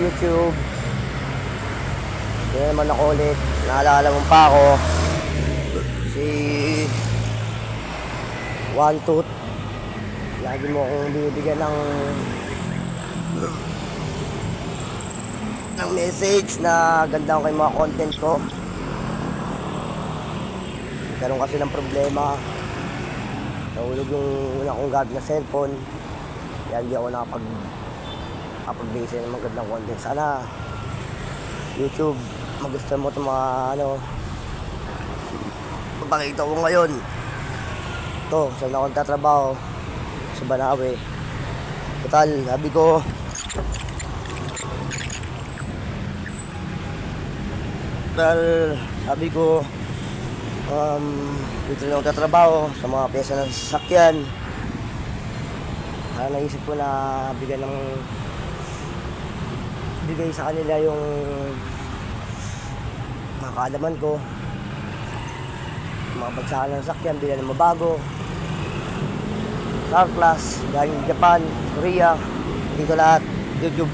YouTube. Yan naman ako ulit. Naalala mo pa ako. Si One Tooth. Lagi mo akong bibigyan ng message na ganda ko kay mga content ko. Karoon kasi ng problema. Nahulog yung una kong gamit na cellphone. Kaya hindi ako nakapag-base ng magandang content. Sana YouTube, magustuhan mo itong mga papakita ko ngayon. Ito, saan ako nagtatrabaho? Sa Banawe. Total, sabi ko dito na ako tatrabaho sa mga pyesa ng sasakyan. Naisip ko na bigay sa kanila yung mga kaalaman ko, mga bagsakan ng sasakyan, bilhan ng mabago, Star Plus, galing Japan, Korea, dito lahat, YouTube.